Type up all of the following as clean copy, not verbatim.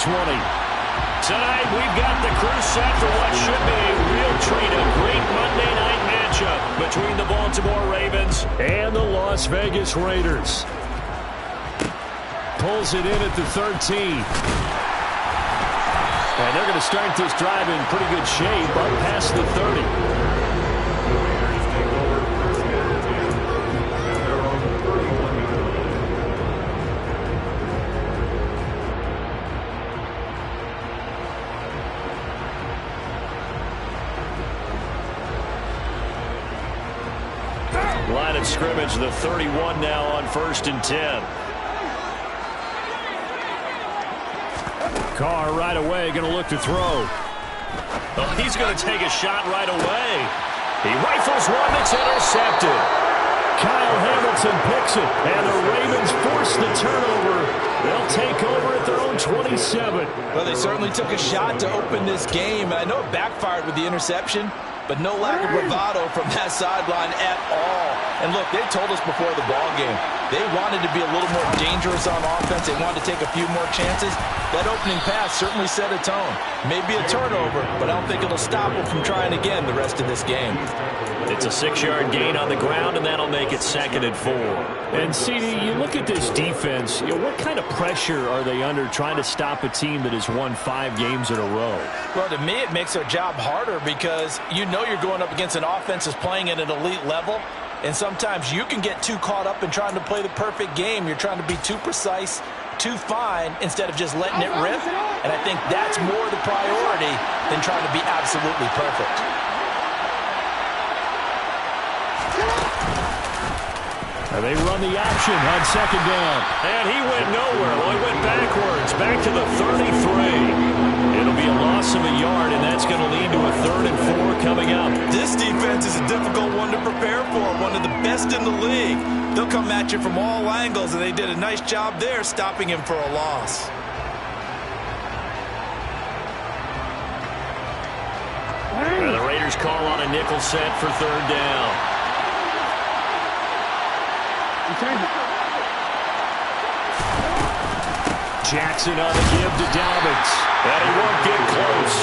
20. Tonight, we've got the crew set for what should be a real treat, a great Monday night matchup between the Baltimore Ravens and the Las Vegas Raiders. Pulls it in at the 13. And they're going to start this drive in pretty good shape up past the 30. Line of scrimmage, the 31 now on 1st and 10. Carr right away going to look to throw. Oh, he's going to take a shot right away. He rifles one that's intercepted. Kyle Hamilton picks it, and the Ravens force the turnover. They'll take over at their own 27. Well, they certainly took a shot to open this game. I know it backfired with the interception, but no lack of bravado from that sideline at all. And look, they told us before the ball game, they wanted to be a little more dangerous on offense. They wanted to take a few more chances. That opening pass certainly set a tone. Maybe a turnover, but I don't think it'll stop them from trying again the rest of this game. It's a 6-yard gain on the ground, and that'll make it 2nd and 4. And, CD, you look at this defense, what kind of pressure are they under trying to stop a team that has won 5 games in a row? Well, to me, it makes their job harder because you know you're going up against an offense that's playing at an elite level. And sometimes you can get too caught up in trying to play the perfect game. You're trying to be too precise, too fine, instead of just letting it rip. And I think that's more the priority than trying to be absolutely perfect. And they run the option on 2nd down. And he went nowhere. Well, he went backwards, back to the 33. It'll be a loss of a yard, and that's going to lead to a 3rd and 4 coming up. This defense is a difficult one to prepare for, one of the best in the league. They'll come at you from all angles, and they did a nice job there stopping him for a loss. And the Raiders call on a nickel set for 3rd down. Jackson on the give to Dobbins. And he won't get close.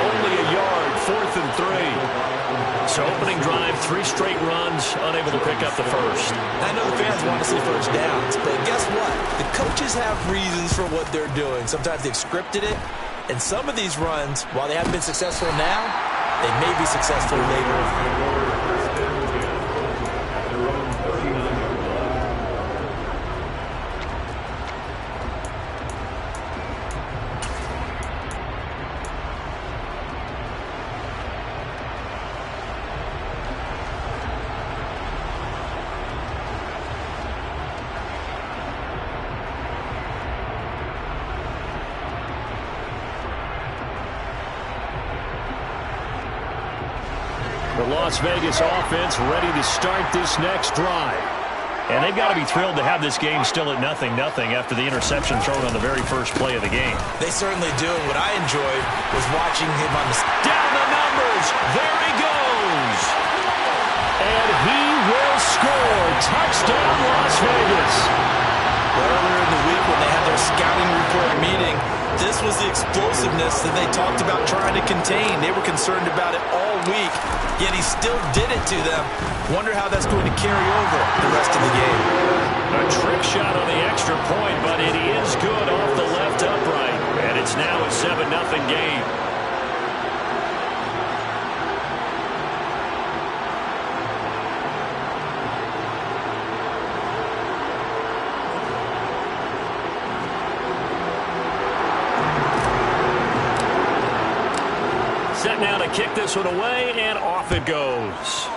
Only a yard, 4th and 3. So opening drive, 3 straight runs, unable to pick up the first. I know the fans want to see first downs, but guess what? The coaches have reasons for what they're doing. Sometimes they've scripted it, and some of these runs, while they haven't been successful now, they may be successful later. The Las Vegas offense ready to start this next drive. And they've got to be thrilled to have this game still at 0-0 after the interception thrown on the very first play of the game. They certainly do. And what I enjoyed was watching him on the... Down the numbers. There he goes. And he will score. Touchdown, Las Vegas. Earlier in the week when they had their scouting report meeting, this was the explosiveness that they talked about trying to contain. They were concerned about it all week, yet he still did it to them. Wonder how that's going to carry over the rest of the game. A trick shot on the extra point, but it is good off the left upright. And it's now a 7-0 game. Set now to kick this one away, and off it goes.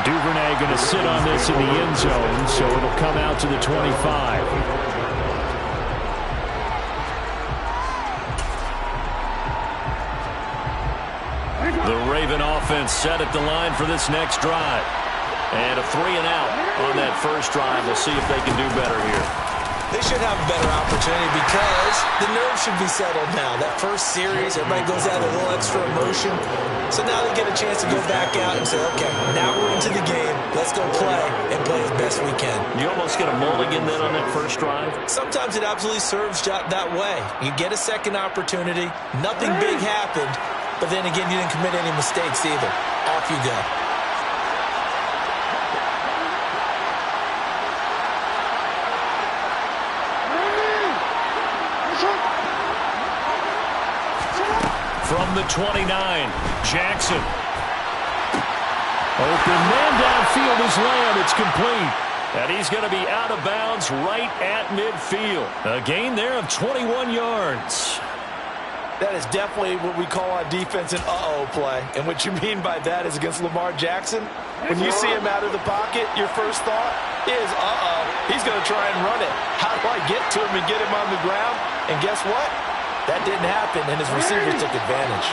Duvernay going to sit on this in the end zone, so it'll come out to the 25. The Raven offense set at the line for this next drive. And a 3 and out on that first drive. We'll see if they can do better here. They should have a better opportunity because the nerves should be settled now. That first series, everybody goes out with a little extra emotion. So now they get a chance to go back out and say, okay, now we're into the game. Let's go play and play as best we can. You almost get a mulligan then on that first drive? Sometimes it absolutely serves that way. You get a second opportunity. Nothing big happened. But then again, you didn't commit any mistakes either. Off you go. From the 29, Jackson. Open man downfield is Lamb. It's complete. And he's going to be out of bounds right at midfield. A gain there of 21 yards. That is definitely what we call on defense an uh-oh play. And what you mean by that is against Lamar Jackson, when you see him out of the pocket, your first thought is, uh-oh, he's going to try and run it. How do I get to him and get him on the ground? And guess what? That didn't happen, and his receivers took advantage.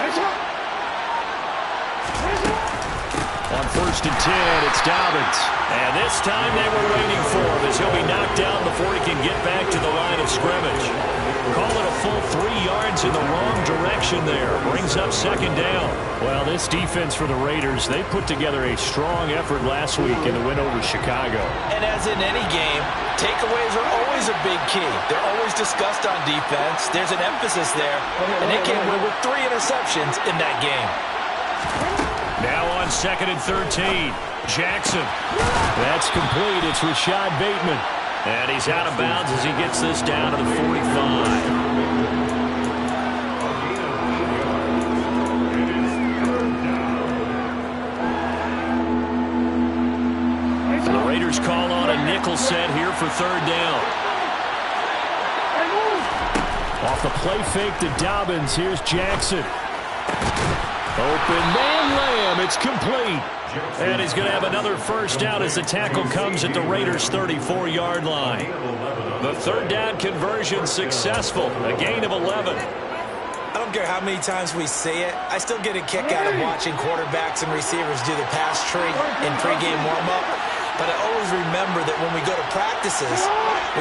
On 1st and 10, it's Dobbins. And this time they were waiting for him as he'll be knocked down before he can get back to the line of scrimmage. Call it a full 3 yards in the wrong direction there. Brings up 2nd down. Well, this defense for the Raiders, they put together a strong effort last week in the win over Chicago. And as in any game, takeaways are always a big key. They're always discussed on defense. There's an emphasis there, and they came away with 3 interceptions in that game. Now on 2nd and 13, Jackson. That's complete. It's Rashad Bateman. And he's out of bounds as he gets this down to the 45. The Raiders call on a nickel set here for 3rd down. Off the play fake to Dobbins. Here's Jackson. Open man Lamb. It's complete. And he's going to have another first down as the tackle comes at the Raiders' 34-yard line. The 3rd down conversion successful. A gain of 11. I don't care how many times we see it. I still get a kick out of watching quarterbacks and receivers do the pass tree in pregame warm-up. But I always remember that when we go to practices,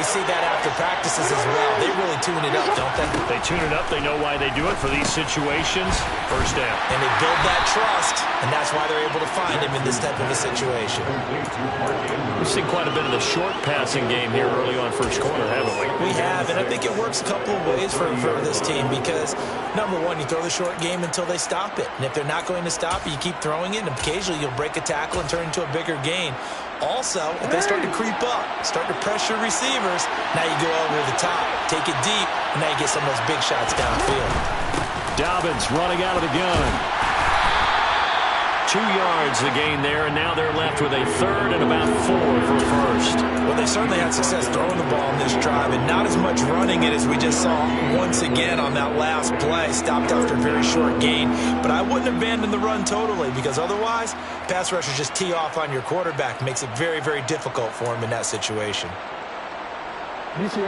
we see that after practices as well. They really tune it up, don't they? They tune it up. They know why they do it for these situations. First down. And they build that trust, and that's why they're able to find him in this type of a situation. We've seen quite a bit of the short passing game here early on first quarter, haven't we? We have, and I think it works a couple of ways for this team because, number one, you throw the short game until they stop it. And if they're not going to stop it, you keep throwing it, and occasionally you'll break a tackle and turn into a bigger gain. Also, if they start to creep up, start to pressure receivers, now you go over the top, take it deep, and now you get some of those big shots downfield. Dobbins running out of the gun. 2 yards the gain there, and now they're left with a 3rd and about 4 for 1st. Well, they certainly had success throwing the ball in this drive, and not as much running it as we just saw once again on that last play. Stopped after a very short gain, but I wouldn't abandon the run totally because otherwise, pass rushers just tee off on your quarterback. Makes it very, very difficult for him in that situation.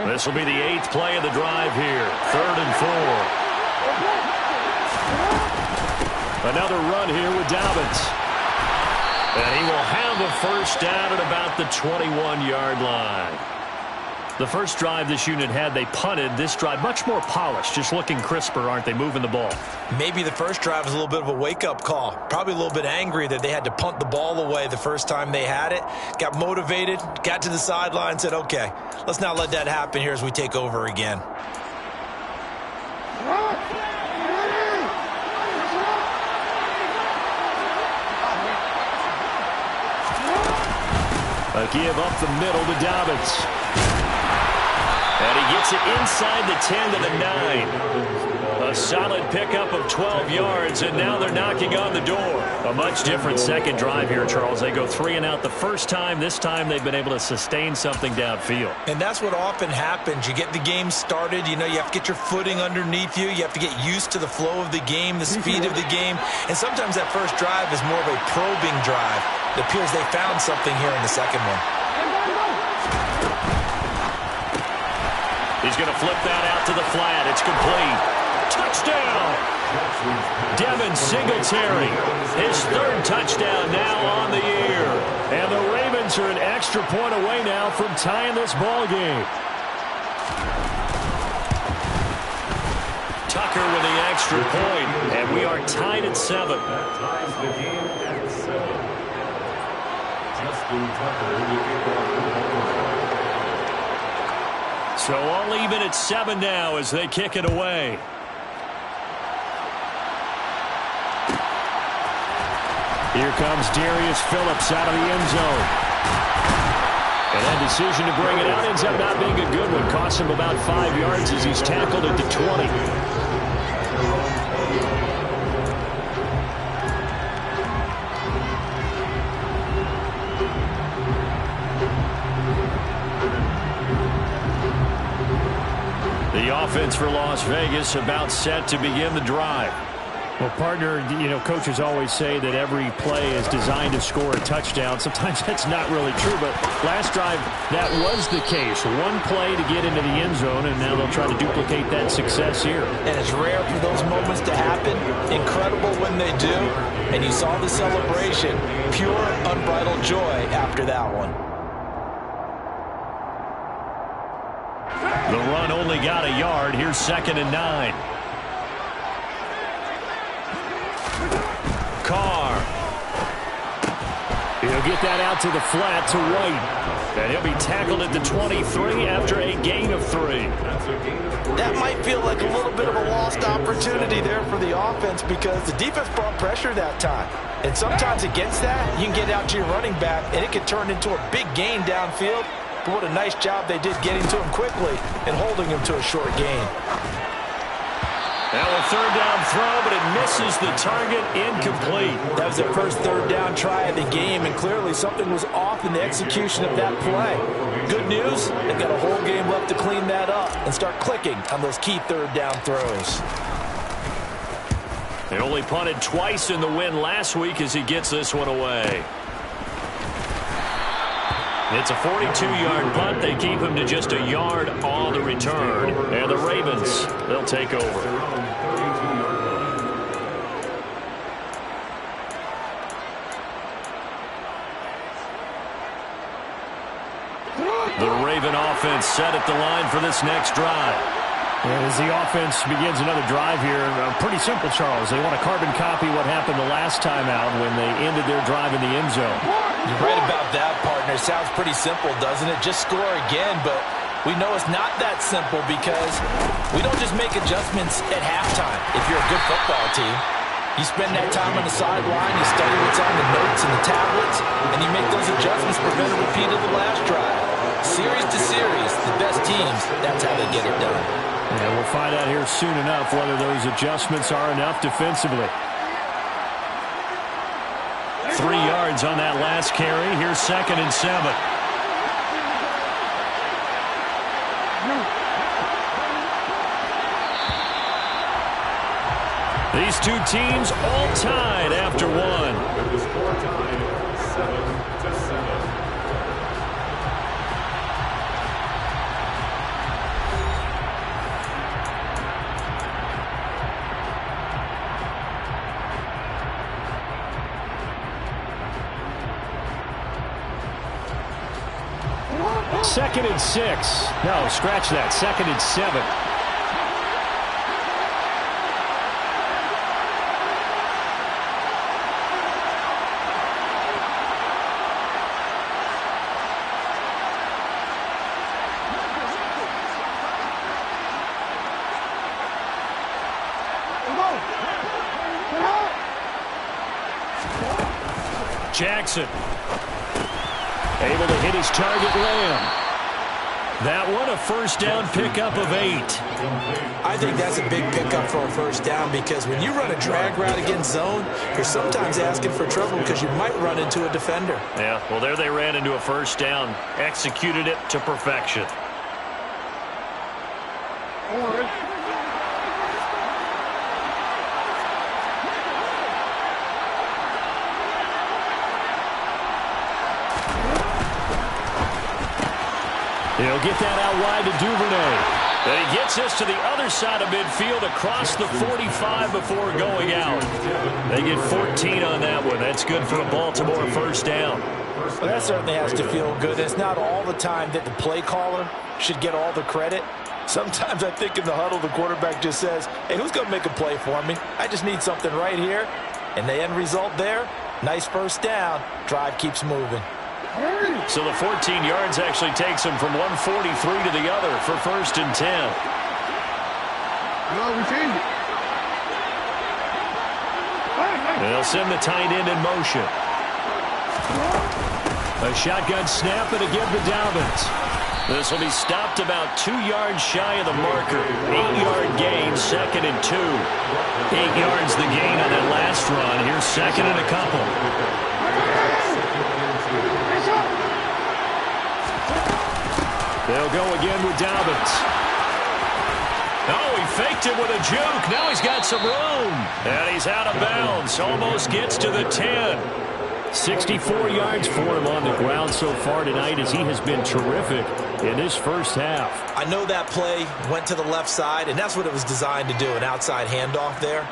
This will be the 8th play of the drive here. 3rd and 4. Another run here with Dobbins. And he will have a first down at about the 21-yard line. The first drive this unit had, they punted. This drive, much more polished, just looking crisper, aren't they, moving the ball? Maybe the first drive was a little bit of a wake-up call. Probably a little bit angry that they had to punt the ball away the first time they had it. Got motivated, got to the sideline, said, okay, let's not let that happen here as we take over again. A give up the middle to Dobbins. And he gets it inside the 10 to the 9. A solid pickup of 12 yards, and now they're knocking on the door. A much different second drive here, Charles. They go 3 and out the first time. This time they've been able to sustain something downfield. And that's what often happens. You get the game started. You know, you have to get your footing underneath you. You have to get used to the flow of the game, the speed of the game. And sometimes that first drive is more of a probing drive. It appears they found something here in the second one. He's going to flip that out to the flat. It's complete. Touchdown! Devin Singletary, his 3rd touchdown now on the year. And the Ravens are an extra point away now from tying this ball game. Tucker with the extra point, and we are tied at 7. That ties the game at 7. Justin Tucker will kick off the ball. So all even at 7 now as they kick it away. Here comes Darius Phillips out of the end zone. And that decision to bring it out ends up not being a good one. Costs him about 5 yards as he's tackled at the 20. The offense for Las Vegas about set to begin the drive. Well, partner, coaches always say that every play is designed to score a touchdown. Sometimes that's not really true, but last drive, that was the case. One play to get into the end zone, and now they'll try to duplicate that success here. And it's rare for those moments to happen. Incredible when they do. And you saw the celebration. Pure, unbridled joy after that one. The run only got a yard. Here's 2nd and 9. Carr. He'll get that out to the flat to White. And he'll be tackled at the 23 after a gain of 3. That might feel like a little bit of a lost opportunity there for the offense because the defense brought pressure that time. And sometimes against that, you can get out to your running back, and it can turn into a big gain downfield. But what a nice job they did getting to him quickly and holding him to a short gain. Now a 3rd down throw, but it misses the target, incomplete. That was their first 3rd down try of the game, and clearly something was off in the execution of that play. Good news, they've got a whole game left to clean that up and start clicking on those key 3rd down throws. They only punted twice in the win last week as he gets this one away. It's a 42-yard punt. They keep him to just a yard on the return. And the Ravens, they'll take over. The Raven offense set at the line for this next drive. And as the offense begins another drive here, pretty simple, Charles. They want to carbon copy what happened the last time out when they ended their drive in the end zone. You're right about that, partner. Sounds pretty simple, doesn't it? Just score again, but we know it's not that simple because we don't just make adjustments at halftime if you're a good football team. You spend that time on the sideline, you study what's on the notes and the tablets, and you make those adjustments to prevent a repeat of the last drive. Series to series, the best teams, that's how they get it done. And we'll find out here soon enough whether those adjustments are enough defensively. 3 yards on that last carry. Here's 2nd and 7. These two teams all tied after one. With the score tied 7-7. Second and 6. No, scratch that. 2nd and 7. Jackson able to hit his target, Lamb. That one, a first down pickup of 8. I think that's a big pickup for a first down because when you run a drag route against zone, you're sometimes asking for trouble because you might run into a defender. Yeah, well, there they ran into a first down. Executed it to perfection. He'll get that out wide to Duvernay. And he gets us to the other side of midfield across the 45 before going out. They get 14 on that one. That's good for a Baltimore first down. Well, that certainly has to feel good. It's not all the time that the play caller should get all the credit. Sometimes I think in the huddle, the quarterback just says, hey, who's going to make a play for me? I just need something right here. And the end result there, nice first down. Drive keeps moving. So the 14 yards actually takes him from 143 to the other for 1st and 10. We changed it. They'll send the tight end in motion. A shotgun snap and again to Dobbins. This will be stopped about 2 yards shy of the marker. 8-yard gain, 2nd and 2. 8 yards the gain on that last run. Here's 2nd and a couple. They'll go again with Dobbins. Oh, he faked it with a juke. Now he's got some room. And he's out of bounds. Almost gets to the 10. 64 yards for him on the ground so far tonight as he has been terrific in this first half. I know that play went to the left side, and that's what it was designed to do, an outside handoff there.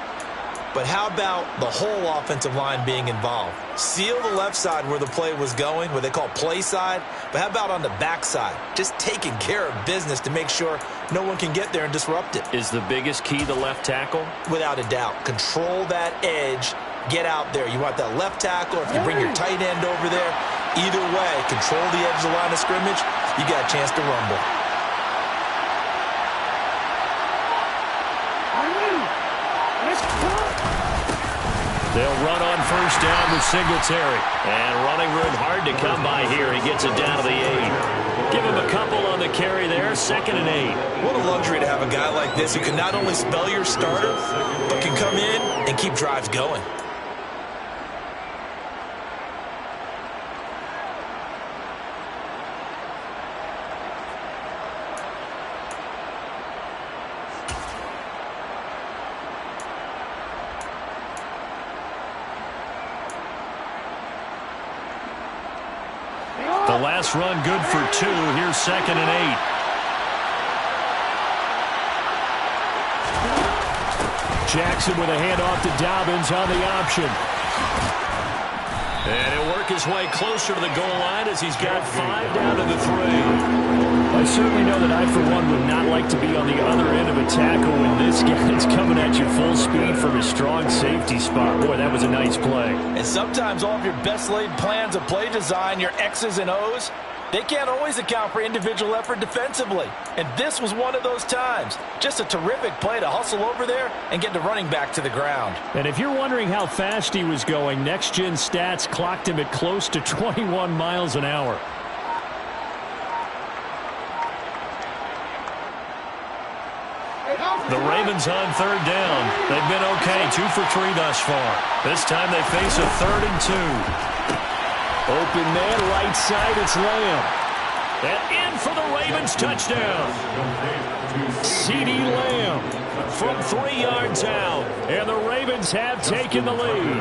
But how about the whole offensive line being involved? Seal the left side where the play was going, what they call play side. But how about on the back side? Just taking care of business to make sure no one can get there and disrupt it. Is the biggest key the left tackle? Without a doubt. Control that edge. Get out there. You want that left tackle. If you bring your tight end over there, either way, control the edge of the line of scrimmage, you got a chance to rumble. They'll run on first down with Singletary. And running room hard to come by here. He gets it down to the 8. Give him a couple on the carry there. 2nd and 8. What a luxury to have a guy like this who can not only spell your starter, but can come in and keep drives going. The last run good for 2. Here's 2nd and 8. Jackson with a handoff to Dobbins on the option. And he'll work his way closer to the goal line as he's got 5 down to the 3. I certainly know that I, for one, would not like to be on the other end of a tackle when this guy's coming at you full speed from a strong safety spot. Boy, that was a nice play. And sometimes all of your best laid plans of play design, your X's and O's, they can't always account for individual effort defensively. And this was one of those times. Just a terrific play to hustle over there and get the running back to the ground. And if you're wondering how fast he was going, Next Gen Stats clocked him at close to 21 miles an hour. The Ravens on 3rd down. They've been okay, 2 for 3 thus far. This time they face a 3rd and 2. Open man, right side, it's Lamb. And in for the Ravens touchdown. CeeDee Lamb From 3 yards out. and the Ravens have taken the lead.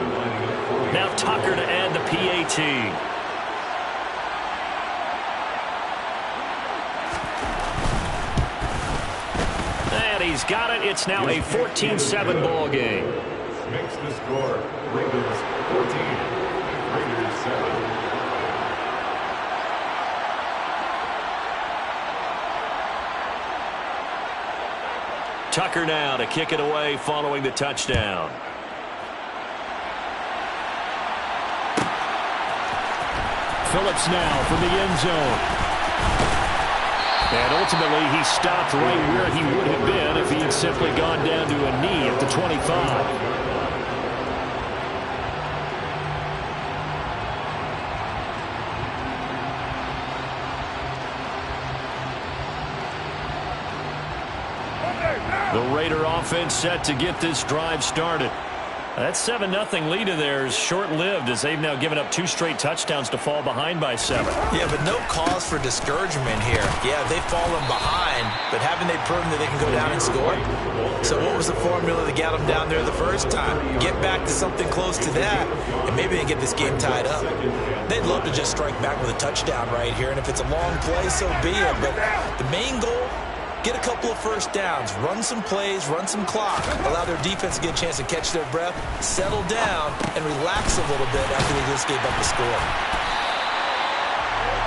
Now Tucker to add the PAT. And he's got it. It's now a 14-7 ball game. Makes the score Ravens 14, Raiders 7. Tucker now to kick it away following the touchdown. Phillips now from the end zone. And ultimately, he stopped right where he would have been if he had simply gone down to a knee at the 25. The Raider offense set to get this drive started. That 7-0 lead of theirs short-lived as they've now given up 2 straight touchdowns to fall behind by 7. Yeah, but no cause for discouragement here. Yeah, they've fallen behind, but haven't they proven that they can go down and score? So what was the formula that got them down there the first time? Get back to something close to that, and maybe they get this game tied up. They'd love to just strike back with a touchdown right here, and if it's a long play, so be it. But the main goal, get a couple of first downs, run some plays, run some clock, allow their defense to get a chance to catch their breath, settle down, and relax a little bit after they just gave up the score.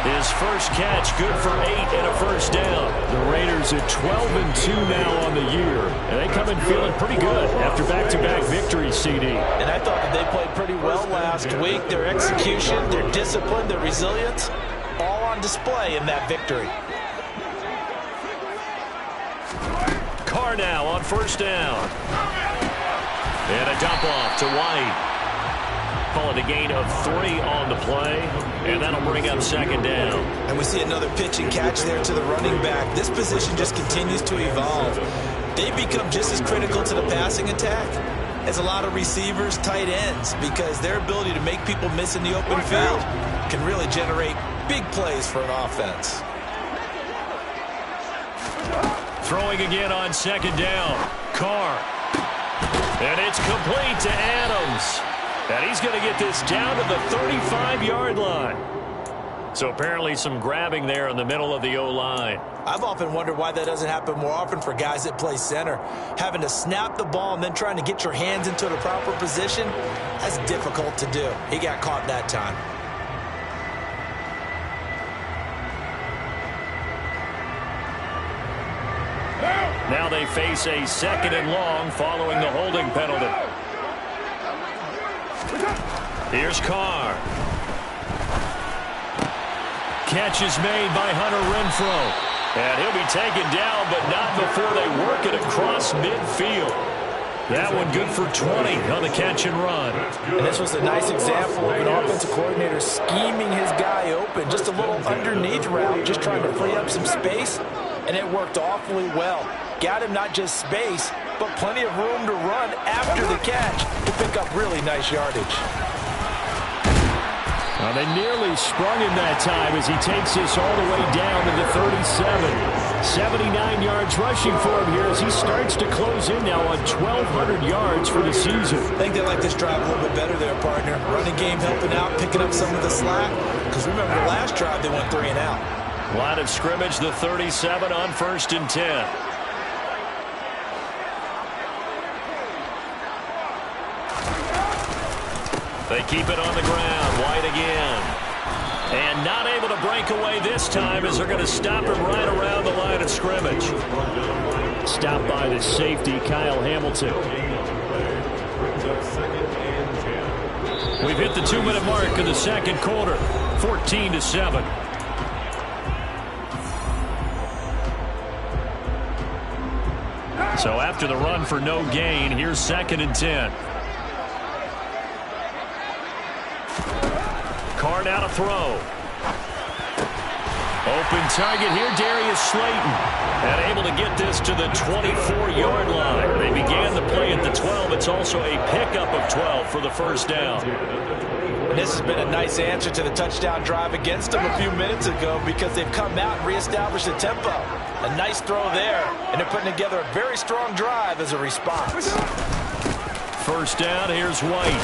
His first catch, good for 8 and a first down. The Raiders at 12-2 now on the year, and they come in feeling pretty good after back-to-back victories, CD. And I thought that they played pretty well last week. Their execution, their discipline, their resilience, all on display in that victory. Carr now on first down. And a dump off to White. Call it a gain of 3 on the play, and that'll bring up second down. And we see another pitch and catch there to the running back. This position just continues to evolve. They become just as critical to the passing attack as a lot of receivers, tight ends, because their ability to make people miss in the open field can really generate big plays for an offense. Throwing again on second down. Carr. And it's complete to Adams. And he's going to get this down to the 35-yard line. So apparently some grabbing there in the middle of the O-line. I've often wondered why that doesn't happen more often for guys that play center. Having to snap the ball and then trying to get your hands into the proper position, that's difficult to do. He got caught that time. Now they face a second and long following the holding penalty. Here's Carr. Catch is made by Hunter Renfrow. And he'll be taken down, but not before they work it across midfield. That one good for 20 on the catch and run. And this was a nice example of an offensive coordinator scheming his guy open. Just a little underneath route, just trying to free up some space. And it worked awfully well. Got him not just space, but plenty of room to run after the catch to pick up really nice yardage. Well, they nearly sprung him that time as he takes this all the way down to the 37. 79 yards rushing for him here as he starts to close in now on 1,200 yards for the season. I think they like this drive a little bit better there, partner. Running game helping out, picking up some of the slack. Because remember, the last drive they went 3 and out. Line of scrimmage, the 37 on 1st and 10. They keep it on the ground. White again. And not able to break away this time as they're going to stop him right around the line of scrimmage. Stopped by the safety, Kyle Hamilton. We've hit the 2-minute mark in the second quarter. 14-7. So after the run for no gain, here's 2nd and 10. Carr now to throw. Open target here, Darius Slayton. And able to get this to the 24-yard line. They began the play at the 12. It's also a pickup of 12 for the first down. And this has been a nice answer to the touchdown drive against them a few minutes ago because they've come out and reestablished the tempo. A nice throw there, and they're putting together a very strong drive as a response. First down, here's White.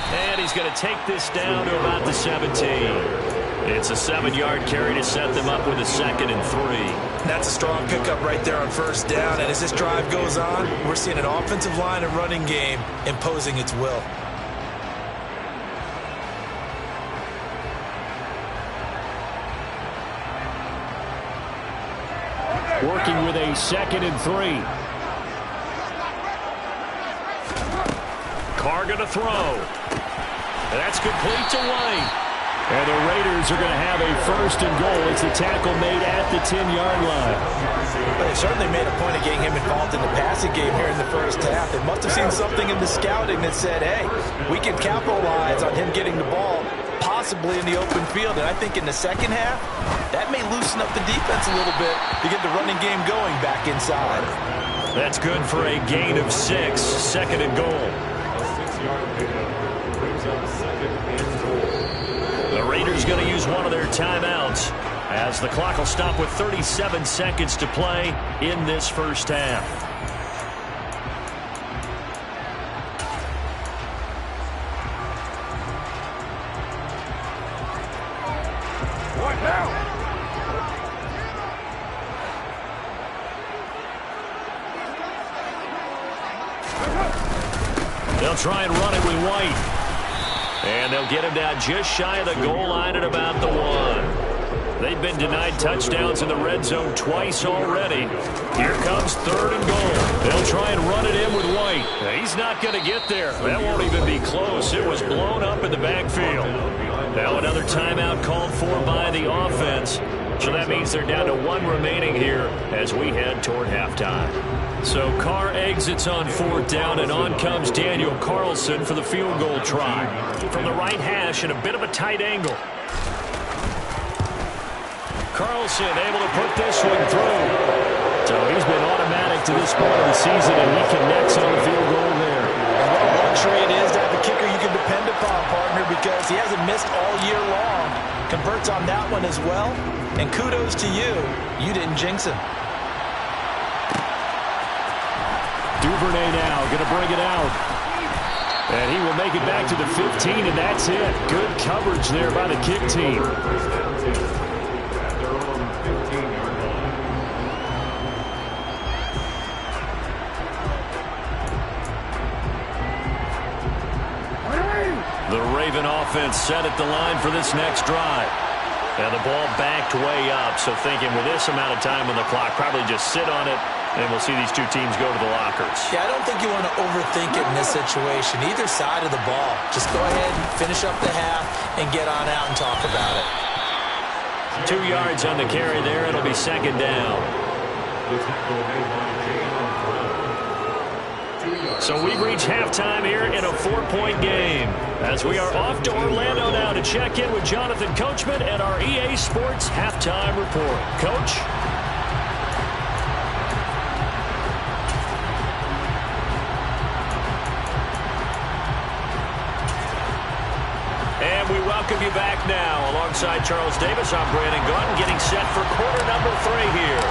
And he's going to take this down to about the 17. It's a 7-yard carry to set them up with a 2nd and 3. That's a strong pickup right there on first down. And as this drive goes on, we're seeing an offensive line and running game imposing its will. Working with a 2nd and 3. Carr going to throw. That's complete to White. And the Raiders are going to have a 1st and goal. It's a tackle made at the 10-yard line. But they certainly made a point of getting him involved in the passing game here in the first half. They must have seen something in the scouting that said, hey, we can capitalize on him getting the ball possibly in the open field. And I think in the second half, that may loosen up the defense a little bit to get the running game going back inside. That's good for a gain of 6. 2nd and goal. A 6-yard pickup brings up 2nd and goal. The Raiders going to use one of their timeouts as the clock will stop with 37 seconds to play in this first half. What now? They'll try and run it with White. And they'll get him down just shy of the goal line at about the 1. They've been denied touchdowns in the red zone twice already. Here comes 3rd and goal. They'll try and run it in with White. He's not going to get there. That won't even be close. It was blown up in the backfield. Now another timeout called for by the offense. So that means they're down to 1 remaining here as we head toward halftime. So Carr exits on 4th down, and on comes Daniel Carlson for the field goal try. From the right hash and a bit of a tight angle. Carlson able to put this one through. So he's been automatic to this point of the season, and he connects on the field goal there. And what a luxury it is to have a kicker you can depend upon, partner, because he hasn't missed all year long. Converts on that one as well. And kudos to you. You didn't jinx him. Duvernay now going to bring it out. And he will make it back to the 15, and that's it. Good coverage there by the kick team. The Raven offense set at the line for this next drive. And the ball backed way up, so thinking with this amount of time on the clock, probably just sit on it, and we'll see these two teams go to the lockers. Yeah, I don't think you want to overthink it in this situation. Either side of the ball. Just go ahead and finish up the half and get on out and talk about it. 2 yards on the carry there. It'll be 2nd down. So we've reached halftime here in a 4-point game. As we are off to Orlando now to check in with Jonathan Coachman and our EA Sports Halftime Report. Coach? And we welcome you back now. Alongside Charles Davis, I'm Brandon Gaudin, getting set for quarter number 3 here.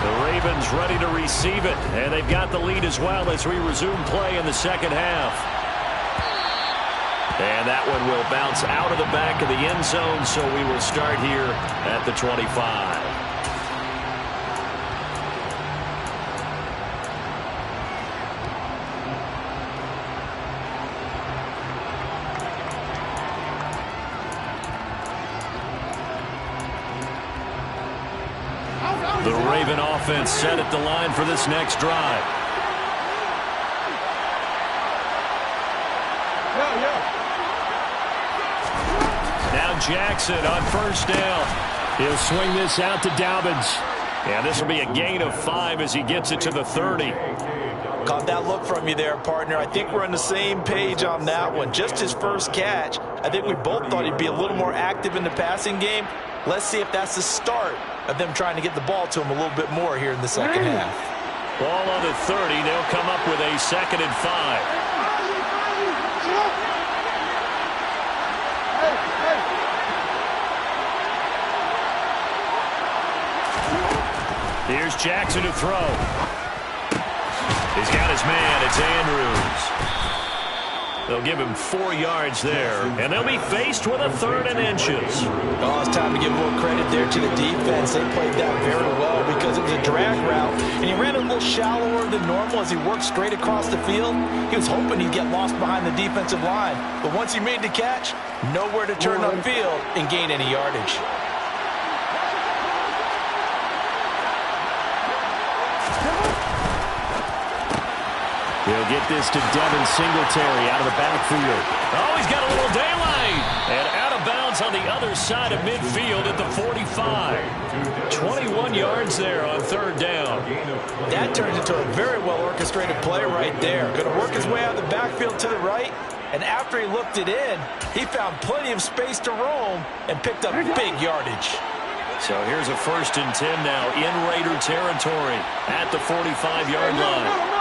The Ravens ready to receive it, and they've got the lead as well as we resume play in the second half. And that one will bounce out of the back of the end zone, so we will start here at the 25. The Raven offense set at the line for this next drive. Now Jackson on 1st down. He'll swing this out to Dobbins. And this will be a gain of 5 as he gets it to the 30. Caught that look from you there, partner. I think we're on the same page on that one. Just his first catch. I think we both thought he'd be a little more active in the passing game. Let's see if that's the start of them trying to get the ball to him a little bit more here in the second half. Ball on the 30. They'll come up with a 2nd and 5. Here's Jackson to throw. He's got his man. It's Andrews. They'll give him 4 yards there, and they'll be faced with a 3rd and inches. Oh, it's time to give more credit there to the defense. They played that very well because it was a drag route, and he ran a little shallower than normal as he worked straight across the field. He was hoping he'd get lost behind the defensive line, but once he made the catch, nowhere to turn upfield and gain any yardage. He'll get this to Devin Singletary out of the backfield. Oh, he's got a little daylight. And out of bounds on the other side of midfield at the 45. 21 yards there on 3rd down. That turns into a very well-orchestrated play right there. Going to work his way out of the backfield to the right. And after he looked it in, he found plenty of space to roam and picked up big yardage. So here's a 1st and 10 now in Raider territory at the 45-yard line.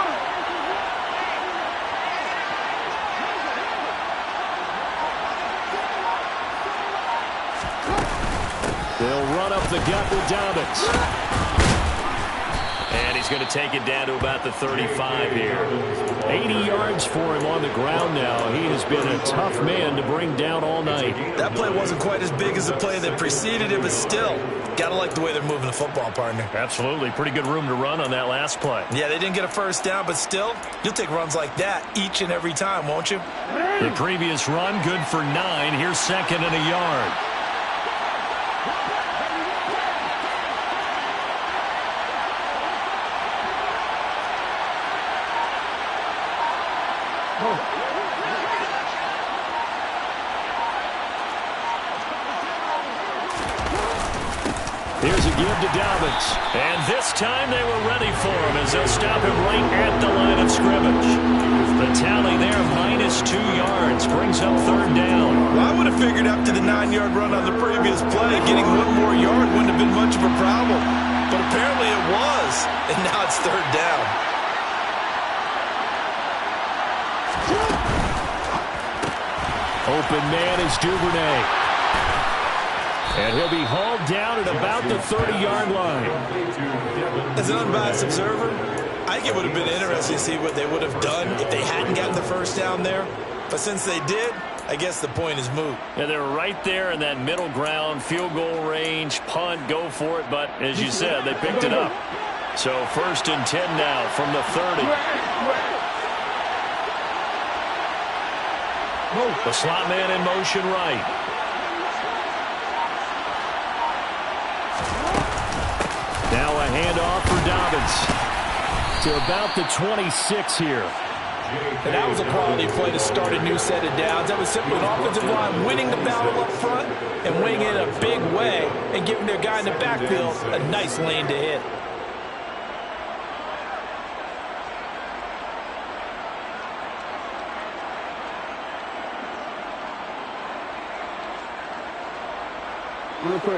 They'll run up the gut with Dobbins. And he's going to take it down to about the 35 here. 80 yards for him on the ground now. He has been a tough man to bring down all night. That play wasn't quite as big as the play that preceded it, but still, got to like the way they're moving the football, partner. Absolutely. Pretty good room to run on that last play. Yeah, they didn't get a first down, but still, you'll take runs like that each and every time, won't you? The previous run, good for 9. Here's 2nd and a yard. Here's a give to Dobbins. And this time they were ready for him as they'll stop him right at the line of scrimmage. The tally there, -2 yards, brings up 3rd down. Well, I would have figured after the 9-yard run on the previous play, getting 1 more yard wouldn't have been much of a problem. But apparently it was, and now it's 3rd down. Open man is Duvernay. And he'll be hauled down at about the 30-yard line. As an unbiased observer, I think it would have been interesting to see what they would have done if they hadn't gotten the first down there. But since they did, I guess the point is moot. Yeah, they're right there in that middle ground, field goal range, punt, go for it. But as you said, they picked it up. So 1st and 10 now from the 30. The slot man in motion right. Now a handoff for Dobbins to about the 26 here. And that was a quality play to start a new set of downs. That was simply an offensive line winning the battle up front and winning it in a big way and giving their guy in the backfield a nice lane to hit.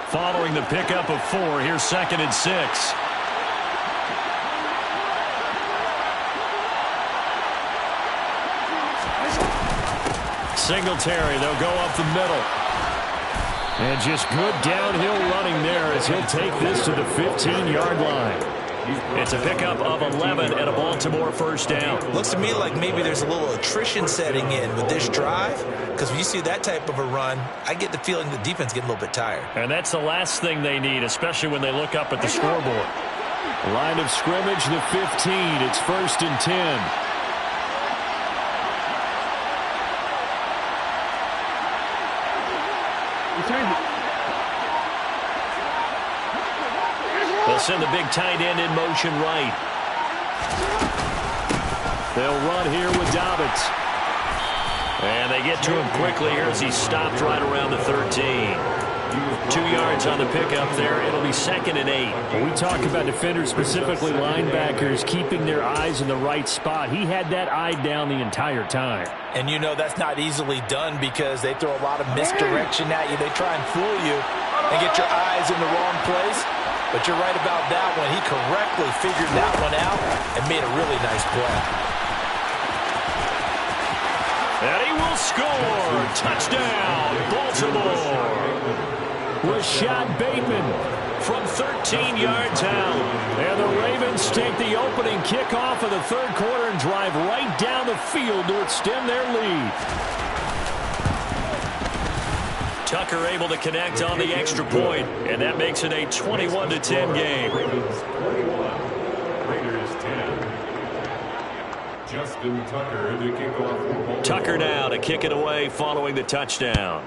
Following the pickup of 4, here's 2nd and 6. Singletary, they'll go up the middle. And just good downhill running there as he'll take this to the 15-yard line. It's a pickup of 11 and a Baltimore 1st down. Looks to me like maybe there's a little attrition setting in with this drive, because when you see that type of a run, I get the feeling the defense getting a little bit tired. And that's the last thing they need, especially when they look up at the scoreboard. Line of scrimmage, the 15. It's 1st and 10. They'll send the big tight end in motion right. They'll run here with Dobbins. And they get to him quickly here as he stopped right around the 13. 2 yards on the pickup there. It'll be 2nd and 8. When we talk about defenders, specifically linebackers, keeping their eyes in the right spot. He had that eye down the entire time. And you know that's not easily done because they throw a lot of misdirection at you. They try and fool you and get your eyes in the wrong place. But you're right about that one. He correctly figured that one out and made a really nice play. And he will score. Touchdown, Baltimore. Rashad Bateman from 13 yards out. And the Ravens take the opening kickoff of the 3rd quarter and drive right down the field to extend their lead. Tucker able to connect on the extra point, and that makes it a 21-10 game. Ravens 21, Raiders 10. Justin Tucker, the kickoff for Baltimore. Tucker now to kick it away following the touchdown.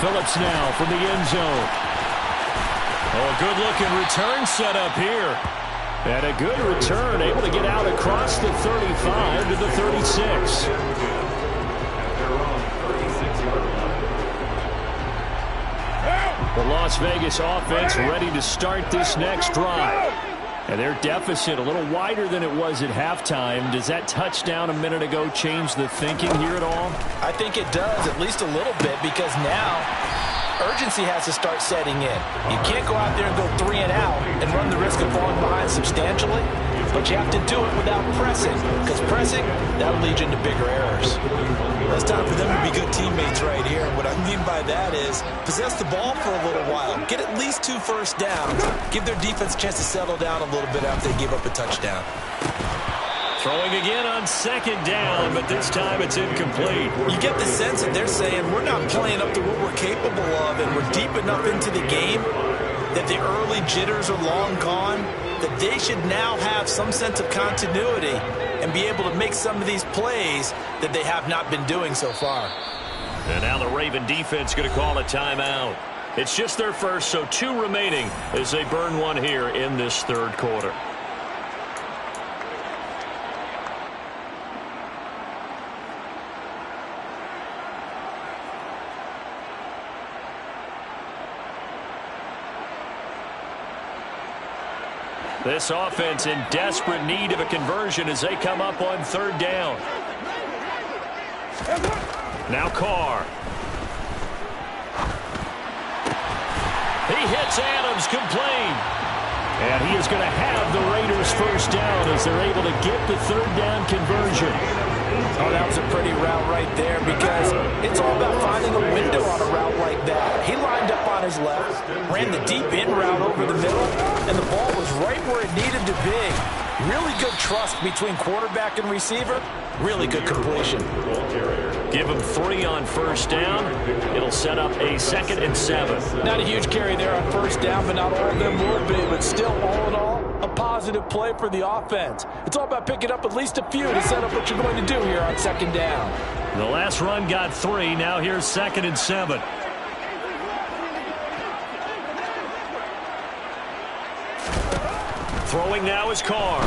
Phillips now from the end zone. Oh, a good-looking return set up here. And a good return, able to get out across the 35 to the 36. The Las Vegas offense ready to start this next drive. And their deficit a little wider than it was at halftime. Does that touchdown a minute ago change the thinking here at all? I think it does, at least a little bit, because now urgency has to start setting in. You can't go out there and go 3 and out and run the risk of falling behind substantially, but you have to do it without pressing, because pressing, that'll lead you into bigger errors. It's time for them to be good teammates right here. And what I mean by that is possess the ball for a little while. Get at least 2 first downs. Give their defense a chance to settle down a little bit after they give up a touchdown. Throwing again on 2nd down, but this time it's incomplete. You get the sense that they're saying we're not playing up to what we're capable of, and we're deep enough into the game that the early jitters are long gone, that they should now have some sense of continuity and be able to make some of these plays that they have not been doing so far. And now the Raven defense going to call a timeout. It's just their first, so 2 remaining as they burn one here in this 3rd quarter. This offense in desperate need of a conversion as they come up on 3rd down. Now Carr. He hits Adams, complete. And he is going to have the Raiders first down as they're able to get the 3rd down conversion. Oh, that was a pretty route right there because it's all about finding a window on a route like that. He lined up on his left, ran the deep in route over the middle, and the ball was right where it needed to be. Really good trust between quarterback and receiver. Really good completion. Give him 3 on 1st down. It'll set up a 2nd and 7. Not a huge carry there on 1st down, but not all of them will be. But still, all in all, a positive play for the offense. It's all about picking up at least a few to set up what you're going to do here on 2nd down. The last run got 3. Now here's 2nd and 7. Throwing now is Carr.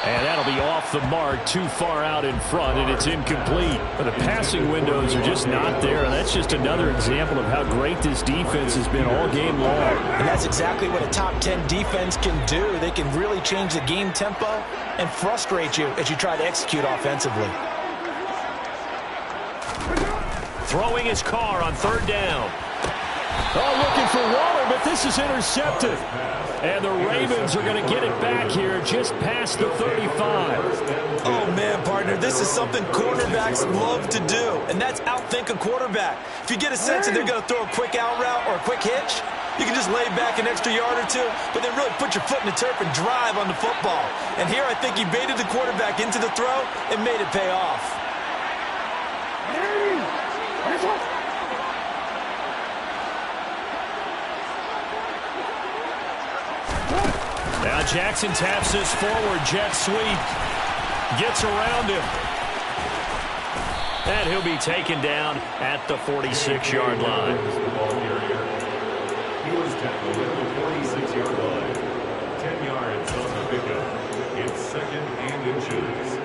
And that'll be off the mark, too far out in front, and it's incomplete. But the passing windows are just not there, and that's just another example of how great this defense has been all game long. And that's exactly what a top 10 defense can do. They can really change the game tempo and frustrate you as you try to execute offensively. Throwing his Carr on 3rd down. Oh, looking for Waller, but this is intercepted. And the Ravens are going to get it back here just past the 35. Oh, man, partner, this is something cornerbacks love to do, and that's outthink a quarterback. If you get a sense that they're going to throw a quick out route or a quick hitch, you can just lay back an extra yard or 2, but then really put your foot in the turf and drive on the football. And here I think he baited the quarterback into the throw and made it pay off. Now Jackson taps this forward, jet sweep. Gets around him. And he'll be taken down at the 46-yard line. He was tackled at the 46-yard line. 10 yards on the pickup. It's 2nd and inches.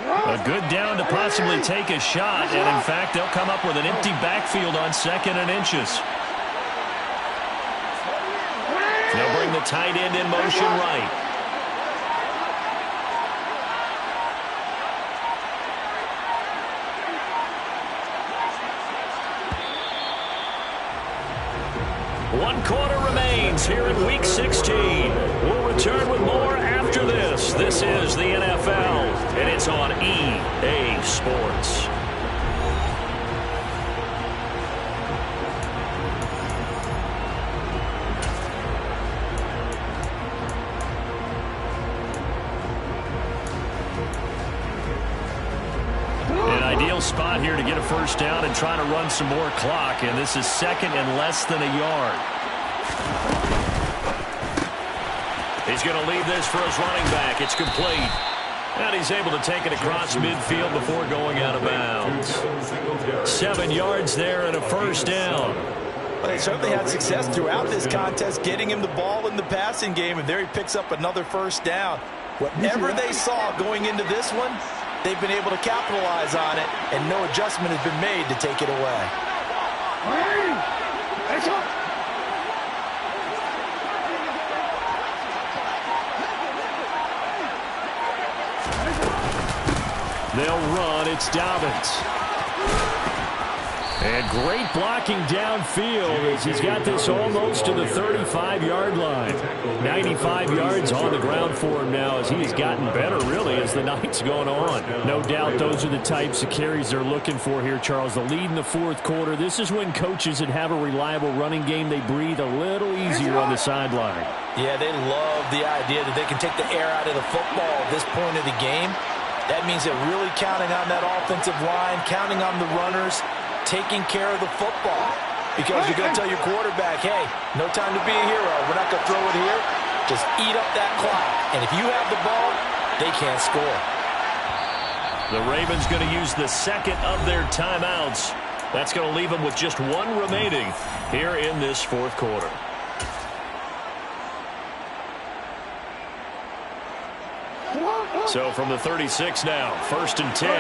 A good down to possibly take a shot, and in fact, they'll come up with an empty backfield on 2nd and inches. They'll bring the tight end in motion right. One quarter remains here in Week 16. We'll return with more after this. This is the NFL, and it's on EA Sports. An ideal spot here to get a first down and try to run some more clock, and this is 2nd and less than a yard. He's going to leave this for his running back. It's complete. And he's able to take it across midfield before going out of bounds. 7 yards there and a first down. Well, they certainly had success throughout this contest, getting him the ball in the passing game, and there he picks up another first down. Whatever they saw going into this one, they've been able to capitalize on it, and no adjustment has been made to take it away. They'll run. It's Dobbins. And great blocking downfield as he's got this almost to the 35-yard line. 95 yards on the ground for him now as he has gotten better, really, as the night's gone on. No doubt those are the types of carries they're looking for here, Charles. The lead in the fourth quarter. This is when coaches that have a reliable running game, they breathe a little easier on the sideline. Yeah, they love the idea that they can take the air out of the football at this point of the game. That means they're really counting on that offensive line, counting on the runners, taking care of the football. Because you're going to tell your quarterback, hey, no time to be a hero. We're not going to throw it here. Just eat up that clock. And if you have the ball, they can't score. The Ravens going to use the second of their timeouts. That's going to leave them with just one remaining here in this fourth quarter. So from the 36 now, 1st and 10.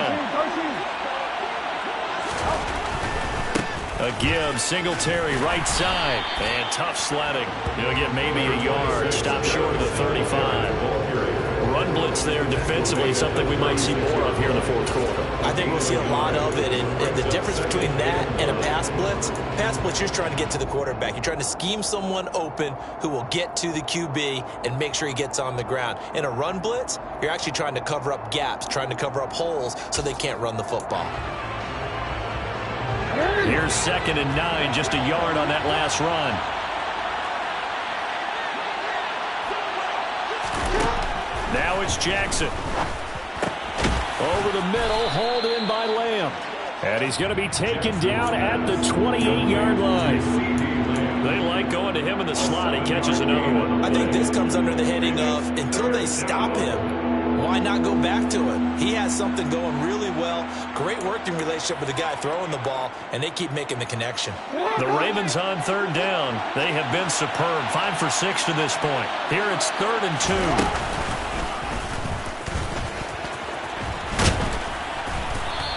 A give, Singletary, right side. And tough sledding. He'll get maybe a yard. Stop short of the 35. Run blitz there defensively, something we might see more of here in the fourth quarter. I think we'll see a lot of it. And the difference between that and a pass blitz, you're trying to get to the quarterback. You're trying to scheme someone open who will get to the QB and make sure he gets on the ground. In a run blitz, you're actually trying to cover up gaps, trying to cover up holes so they can't run the football. Here's 2nd and 9, just a yard on that last run. Now it's Jackson. Over the middle, hauled in by Lamb. And he's going to be taken down at the 28-yard line. They like going to him in the slot. He catches another one. I think this comes under the heading of until they stop him, why not go back to him? He has something going really well. Great working relationship with the guy throwing the ball, and they keep making the connection. The Ravens on 3rd down. They have been superb. 5 for 6 to this point. Here it's 3rd and 2.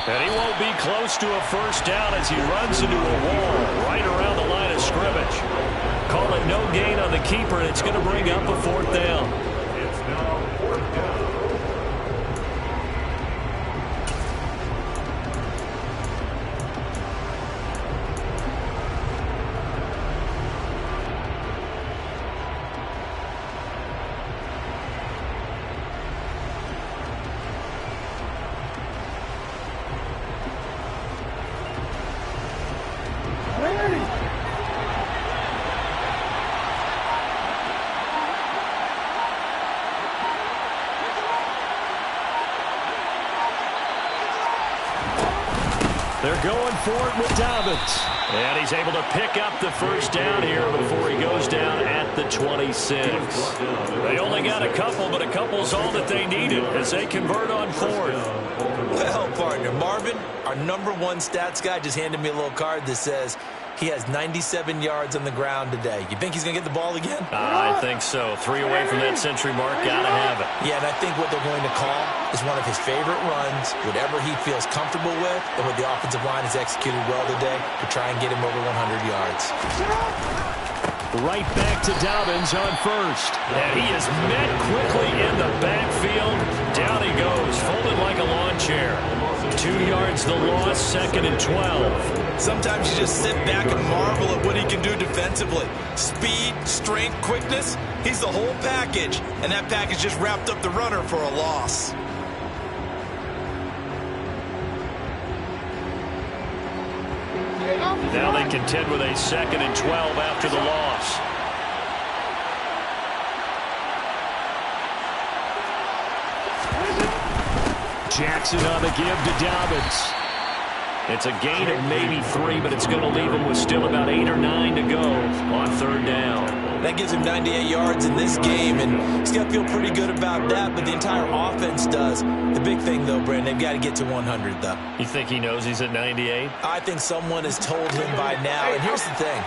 And he won't be close to a first down as he runs into a wall right around the line of scrimmage. Call it no gain on the keeper, and it's going to bring up a 4th down. It's now 4th down. They're going for it with Dobbins. And he's able to pick up the first down here before he goes down at the 26. They only got a couple, but a couple's all that they needed as they convert on 4th. Well, partner, Marvin, our #1 stats guy, just handed me a little card that says he has 97 yards on the ground today. You think he's going to get the ball again? I think so. 3 away from that century mark. Got to have it. Yeah, and I think what they're going to call is one of his favorite runs, whatever he feels comfortable with, and what the offensive line has executed well today to try and get him over 100 yards. Right back to Dobbins on 1st. And he is met quickly in the backfield. Down he goes, folded like a lawn chair. 2 yards the loss, 2nd and 12. Sometimes you just sit back and marvel at what he can do defensively. Speed, strength, quickness, he's the whole package. And that package just wrapped up the runner for a loss. Now they contend with a 2nd and 12 after the loss. Jackson on the give to Dobbins. It's a gain of maybe 3, but it's going to leave him with still about 8 or 9 to go on 3rd down. That gives him 98 yards in this game, and he's got to feel pretty good about that, but the entire offense does. The big thing, though, Brandon, they've got to get to 100, though. You think he knows he's at 98? I think someone has told him by now, and here's the thing.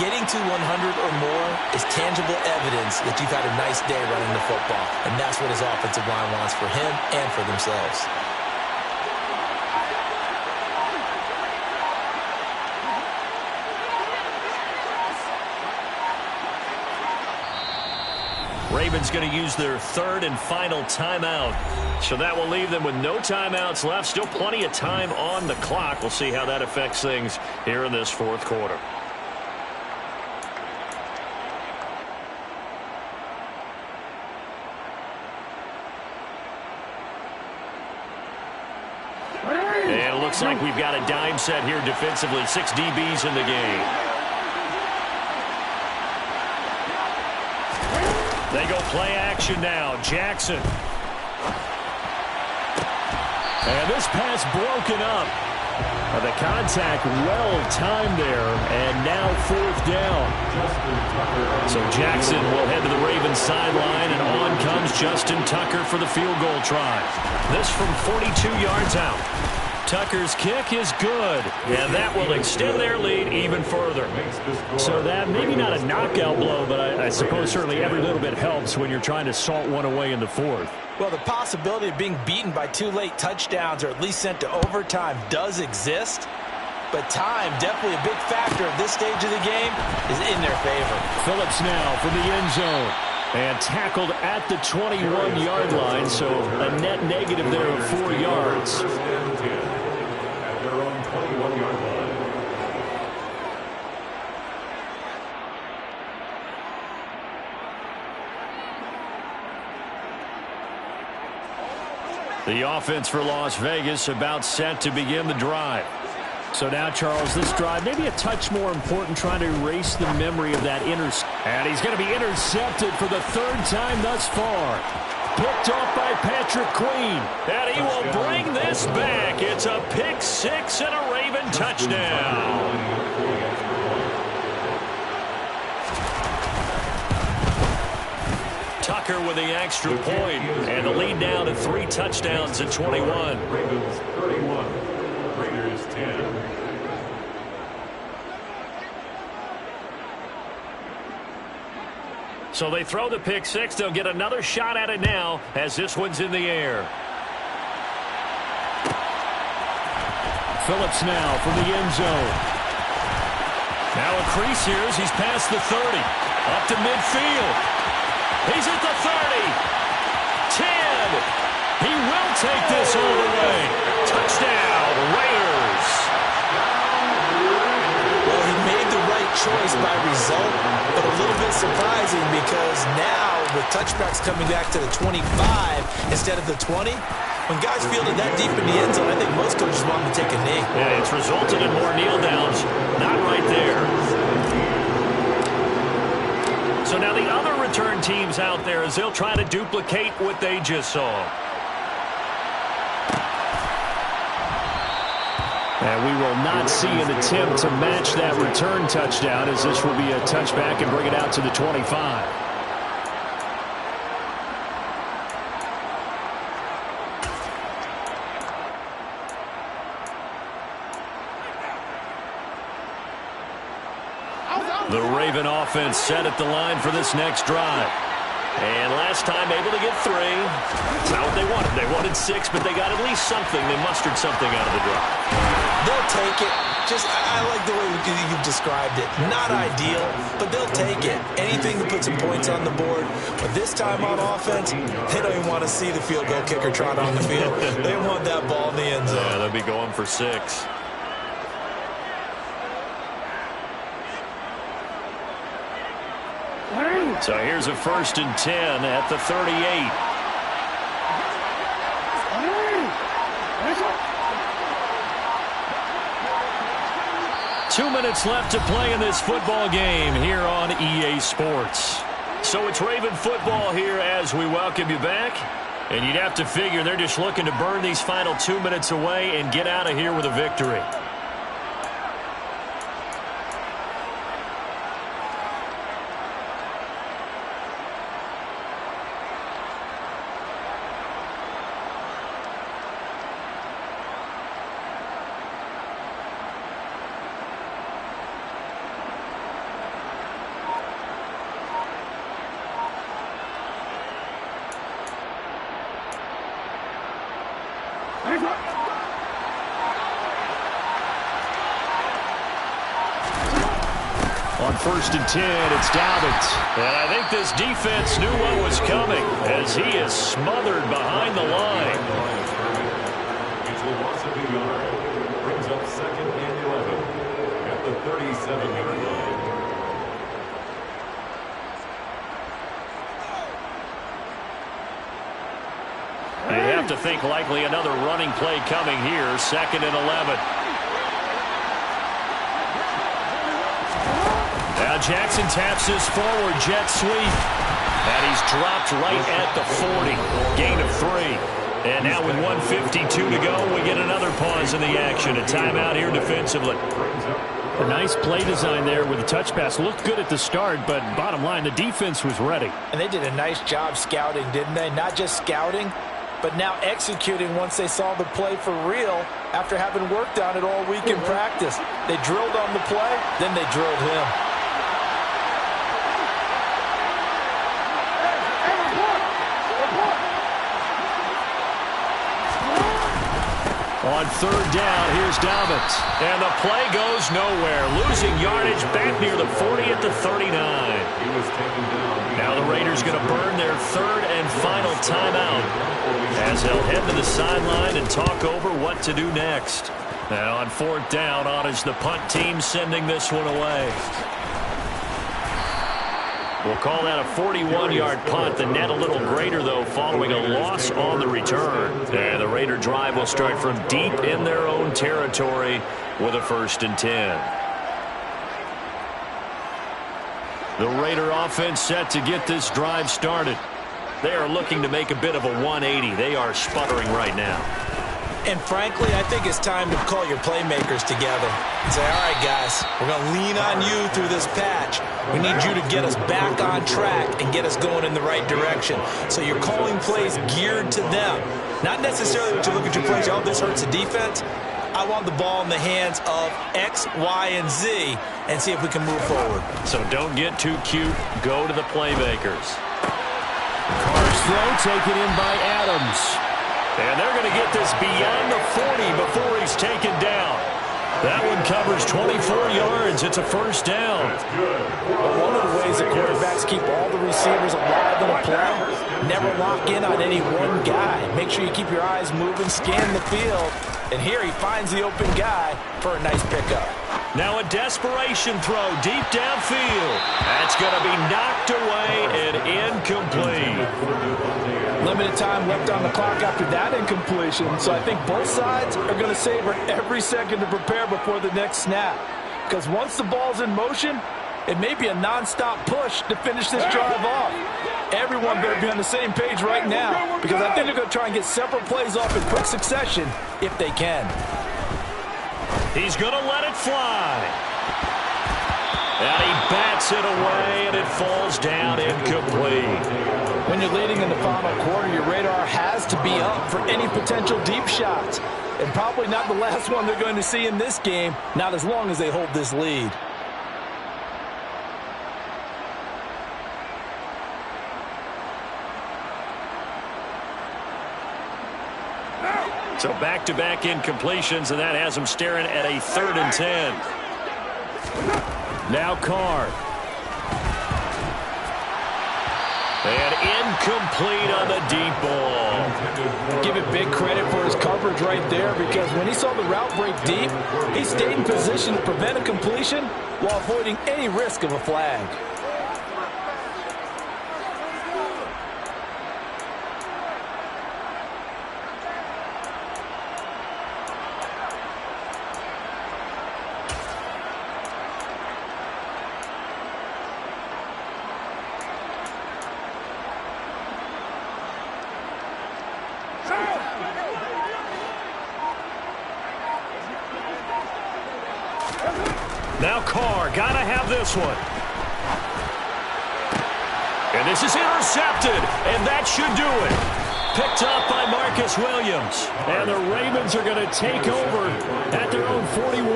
Getting to 100 or more is tangible evidence that you've had a nice day running the football, and that's what his offensive line wants for him and for themselves. Ravens going to use their third and final timeout. So that will leave them with no timeouts left. Still plenty of time on the clock. We'll see how that affects things here in this fourth quarter. And it looks like we've got a dime set here defensively. 6 DBs in the game. They go play action now. Jackson. And this pass broken up. The contact well-timed there, and now fourth down. So Jackson will head to the Ravens sideline, and on comes Justin Tucker for the field goal try. This from 42 yards out. Tucker's kick is good, and that will extend their lead even further. So that maybe not a knockout blow, but I suppose certainly every little bit helps when you're trying to salt one away in the fourth. Well, the possibility of being beaten by 2 late touchdowns or at least sent to overtime does exist, but time, definitely a big factor at this stage of the game, is in their favor. Phillips now from the end zone. And tackled at the 21-yard line, so a net negative there of 4 yards. At their own 21-yard line. The offense for Las Vegas about set to begin the drive. So now, Charles, this drive maybe a touch more important, trying to erase the memory of that interception. And he's going to be intercepted for the 3rd time thus far. Picked off by Patrick Queen. And he will bring this back. It's a pick 6 and a Raven touchdown. Tucker with the extra point, and the lead down to 3 touchdowns at 21. Ravens 31, Raiders 10. So they throw the pick 6. They'll get another shot at it now as this one's in the air. Phillips now from the end zone. Now a crease here as he's past the 30. Up to midfield. He's at the 30. 10. He will take this all the way. Touchdown, Raiders. Well, he made the right choice by result, but a little bit surprising because now with touchbacks coming back to the 25 instead of the 20, when guys field it that deep in the end zone, I think most coaches want to take a knee. Yeah, it's resulted in more kneel downs. Not right there. So now the other return teams out there as they'll try to duplicate what they just saw. And we will not see an attempt to match that return touchdown, as this will be a touchback and bring it out to the 25. The Raven offense set at the line for this next drive. And last time able to get 3. That's not what they wanted. They wanted 6, but they got at least something. They mustered something out of the drive. They'll take it. I like the way you've described it. Not ideal, but they'll take it. Anything to put some points on the board. But this time on offense, they don't even want to see the field goal kicker trot on the field. They want that ball in the end zone. Yeah, they'll be going for 6. So here's a 1st and 10 at the 38. 2 minutes left to play in this football game here on EA Sports. So it's Raven football here as we welcome you back. And you'd have to figure they're just looking to burn these final 2 minutes away and get out of here with a victory. On 1st and 10, it's Dobbins. And I think this defense knew what was coming as he is smothered behind the line. It's a loss of a yard. Brings up 2nd and 11 at the 37-yard line. You have to think likely another running play coming here. 2nd and 11. Now Jackson taps his forward jet sweep. And he's dropped right at the 40. Gain of 3. And now with 1:52 to go, we get another pause in the action. A timeout here defensively. A nice play design there with the touch pass. Looked good at the start, but bottom line, the defense was ready. And they did a nice job scouting, didn't they? Not just scouting, but now executing once they saw the play for real after having worked on it all week in practice. They drilled on the play, then they drilled him. On 3rd down, here's Dobbins. And the play goes nowhere. Losing yardage back near the 40 at the 39. He was taken down. Now the Raiders going to burn their 3rd and final timeout as they'll head to the sideline and talk over what to do next. And on 4th down, on is the punt team sending this one away. We'll call that a 41-yard punt. The net a little greater, though, following a loss on the return. And the Raider drive will start from deep in their own territory with a 1st and 10. The Raider offense set to get this drive started. They are looking to make a bit of a 180. They are sputtering right now. And frankly, I think it's time to call your playmakers together and say, all right, guys, we're going to lean on you through this patch. We need you to get us back on track and get us going in the right direction. So you're calling plays geared to them. Not necessarily that you look at your plays, oh, this hurts the defense. I want the ball in the hands of X, Y, and Z and see if we can move forward. So don't get too cute. Go to the playmakers. Carr's throw taken in by Adams. And they're going to get this beyond the 40 before he's taken down. That one covers 24 yards. It's a 1st down. One of the ways that quarterbacks keep all the receivers alive in a play, never lock in on any one guy. Make sure you keep your eyes moving, scan the field. And here he finds the open guy for a nice pickup. Now a desperation throw deep downfield. That's going to be knocked away and incomplete. Limited time left on the clock after that incompletion. So I think both sides are going to savor every second to prepare before the next snap. Because once the ball's in motion, it may be a nonstop push to finish this drive off. Everyone better be on the same page right now, because I think they're going to try and get several plays off in quick succession if they can. He's going to let it fly. And he bats it away, and it falls down incomplete. When you're leading in the final quarter, your radar has to be up for any potential deep shots. And probably not the last one they're going to see in this game, not as long as they hold this lead. So back-to-back incompletions, and that has him staring at a 3rd and 10. Now Carr. And incomplete on the deep ball. Give it big credit for his coverage right there, because when he saw the route break deep, he stayed in position to prevent a completion while avoiding any risk of a flag. Now Carr, gotta have this one. And this is intercepted, and that should do it. Picked up by Marcus Williams. And the Ravens are going to take over at their own 41.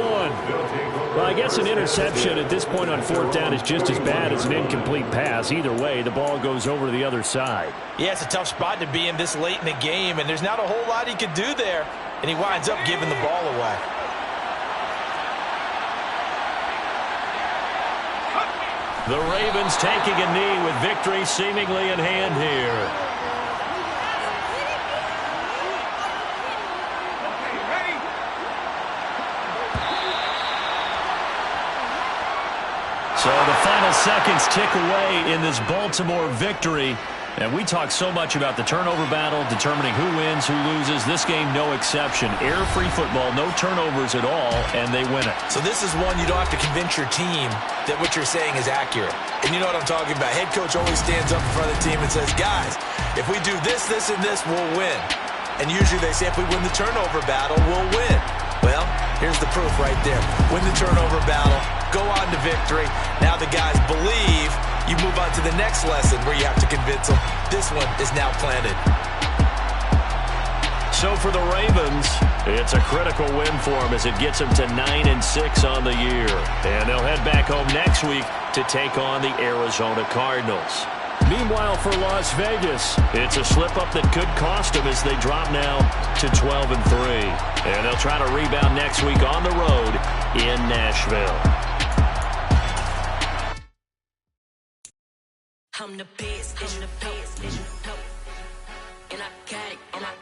Well, I guess an interception at this point on 4th down is just as bad as an incomplete pass. Either way, the ball goes over to the other side. Yeah, it's a tough spot to be in this late in the game, and there's not a whole lot he could do there, and he winds up giving the ball away. The Ravens taking a knee with victory seemingly in hand here. So the final seconds tick away in this Baltimore victory. And we talk so much about the turnover battle, determining who wins, who loses. This game, no exception. Error-free football, no turnovers at all, and they win it. So this is one you don't have to convince your team that what you're saying is accurate. And you know what I'm talking about. Head coach always stands up in front of the team and says, guys, if we do this, this, and this, we'll win. And usually they say if we win the turnover battle, we'll win. Well, here's the proof right there. Win the turnover battle, go on to victory. Now the guys believe. You move on to the next lesson where you have to convince them. This one is now planted. So for the Ravens, it's a critical win for them as it gets them to 9-6 on the year. And they'll head back home next week to take on the Arizona Cardinals. Meanwhile, for Las Vegas, it's a slip-up that could cost them as they drop now to 12-3. And they'll try to rebound next week on the road in Nashville. I'm the best, I'm the best, and I got it, on my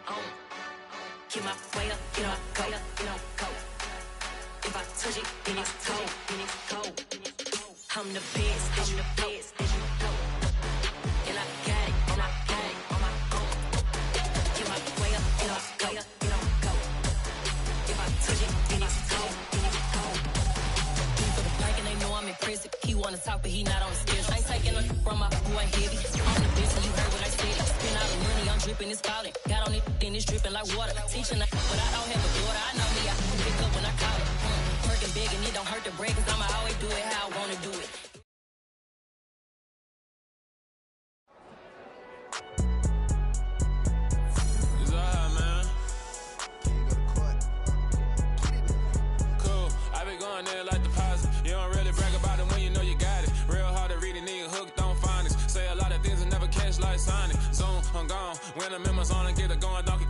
own. Get my way up, get my go, go. If I touch it, then it's cold, I'm the best, and I got it, on my own. Get my way up, get my go. If I touch it, then it's cold. He for the bike and they know I'm impressive. He wanna talk, but he not on the schedule. From my boy heavy. I'm the bitch and you heard what I said. Spend all the money, I'm dripping, it's falling. Got on it, then it's dripping like water. Teaching, but I don't have a daughter. I know me, I can pick up when I call it. Working big and it don't hurt to break, cause I'ma always do it how I wanna do it. It's alright, man. Cool, I been going there like deposit. You don't really brag about it when you know you got it. Real hard to read a nigga hooked on phonics. Say a lot of things and never catch like Sonic. Zoom, I'm gone. When I'm in my zone, I get it going, don't